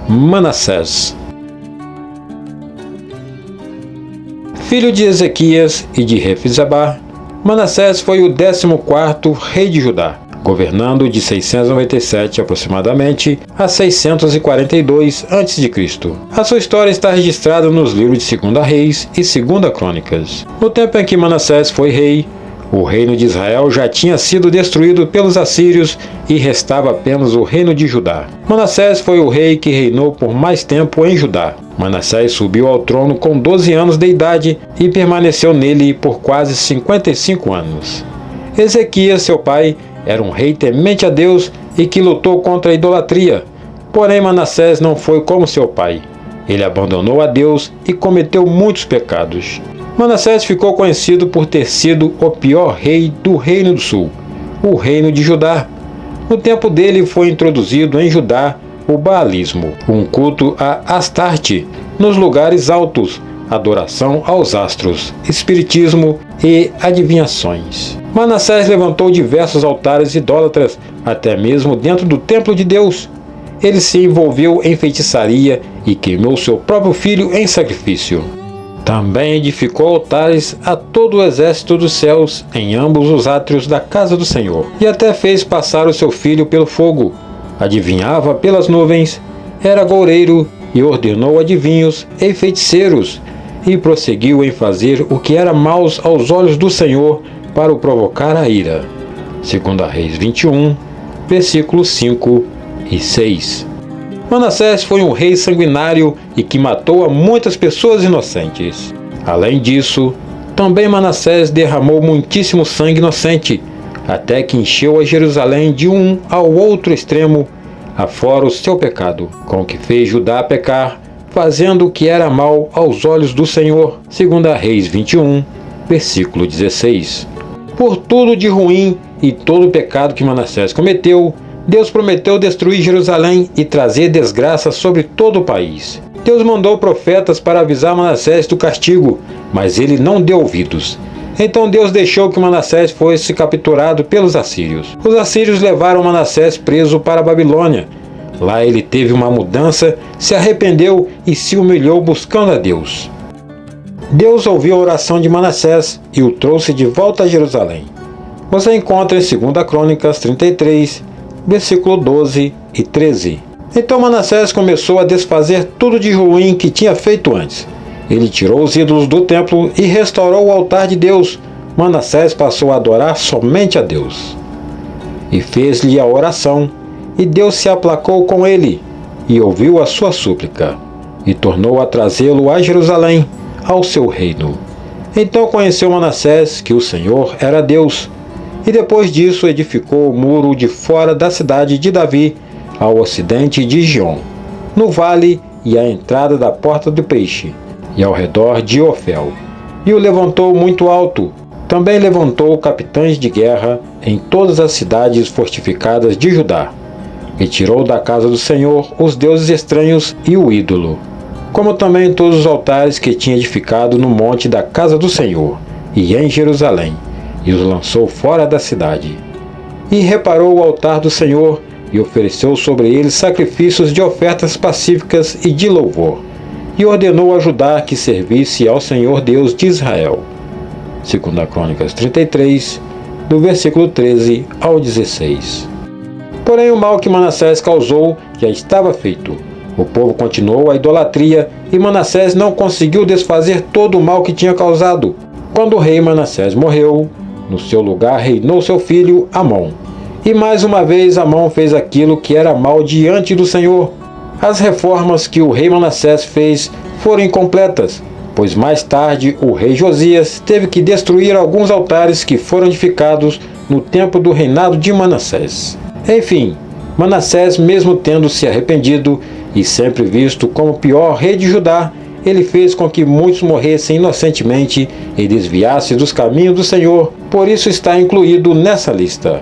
Manassés. Filho de Ezequias e de Refizabá, Manassés foi o 14º rei de Judá, governando de 697 aproximadamente a 642 a.C. A sua história está registrada nos livros de 2 Reis e 2 Crônicas. No tempo em que Manassés foi rei, o reino de Israel já tinha sido destruído pelos assírios e restava apenas o reino de Judá. Manassés foi o rei que reinou por mais tempo em Judá. Manassés subiu ao trono com 12 anos de idade e permaneceu nele por quase 55 anos. Ezequias, seu pai, era um rei temente a Deus e que lutou contra a idolatria. Porém, Manassés não foi como seu pai. Ele abandonou a Deus e cometeu muitos pecados. Manassés ficou conhecido por ter sido o pior rei do Reino do Sul, o Reino de Judá. No tempo dele foi introduzido em Judá o baalismo, um culto a Astarte nos lugares altos, adoração aos astros, espiritismo e adivinhações. Manassés levantou diversos altares idólatras, até mesmo dentro do templo de Deus. Ele se envolveu em feitiçaria e queimou seu próprio filho em sacrifício. Também edificou altares a todo o exército dos céus em ambos os átrios da casa do Senhor, e até fez passar o seu filho pelo fogo. Adivinhava pelas nuvens, era agoureiro e ordenou adivinhos e feiticeiros, e prosseguiu em fazer o que era maus aos olhos do Senhor para o provocar a ira. 2 Reis 21, versículos 5 e 6. Manassés foi um rei sanguinário e que matou a muitas pessoas inocentes. Além disso, também Manassés derramou muitíssimo sangue inocente, até que encheu a Jerusalém de um ao outro extremo, afora o seu pecado, com que fez Judá pecar, fazendo o que era mal aos olhos do Senhor. 2 Reis 21, versículo 16. Por tudo de ruim e todo o pecado que Manassés cometeu, Deus prometeu destruir Jerusalém e trazer desgraça sobre todo o país. Deus mandou profetas para avisar Manassés do castigo, mas ele não deu ouvidos. Então Deus deixou que Manassés fosse capturado pelos assírios. Os assírios levaram Manassés preso para a Babilônia. Lá ele teve uma mudança, se arrependeu e se humilhou buscando a Deus. Deus ouviu a oração de Manassés e o trouxe de volta a Jerusalém. Você encontra em 2 Crônicas 33, versículo 12 e 13. Então Manassés começou a desfazer tudo de ruim que tinha feito antes. Ele tirou os ídolos do templo e restaurou o altar de Deus. Manassés passou a adorar somente a Deus. E fez-lhe a oração, e Deus se aplacou com ele, e ouviu a sua súplica, e tornou a trazê-lo a Jerusalém, ao seu reino. Então conheceu Manassés que o Senhor era Deus, e depois disso edificou o muro de fora da cidade de Davi, ao ocidente de Gion, no vale e à entrada da porta do peixe, e ao redor de Ofel, e o levantou muito alto. Também levantou capitães de guerra em todas as cidades fortificadas de Judá, e tirou da casa do Senhor os deuses estranhos e o ídolo, como também todos os altares que tinha edificado no monte da casa do Senhor, e em Jerusalém, e os lançou fora da cidade. E reparou o altar do Senhor, e ofereceu sobre ele sacrifícios de ofertas pacíficas e de louvor, e ordenou a Judá que servisse ao Senhor Deus de Israel. 2 Crônicas 33, do versículo 13 ao 16. Porém o mal que Manassés causou já estava feito. O povo continuou a idolatria, e Manassés não conseguiu desfazer todo o mal que tinha causado. Quando o rei Manassés morreu, no seu lugar reinou seu filho Amon. E mais uma vez Amon fez aquilo que era mal diante do Senhor. As reformas que o rei Manassés fez foram incompletas, pois mais tarde o rei Josias teve que destruir alguns altares que foram edificados no tempo do reinado de Manassés. Enfim, Manassés, mesmo tendo se arrependido e sempre visto como o pior rei de Judá, ele fez com que muitos morressem inocentemente e desviassem dos caminhos do Senhor, por isso está incluído nessa lista.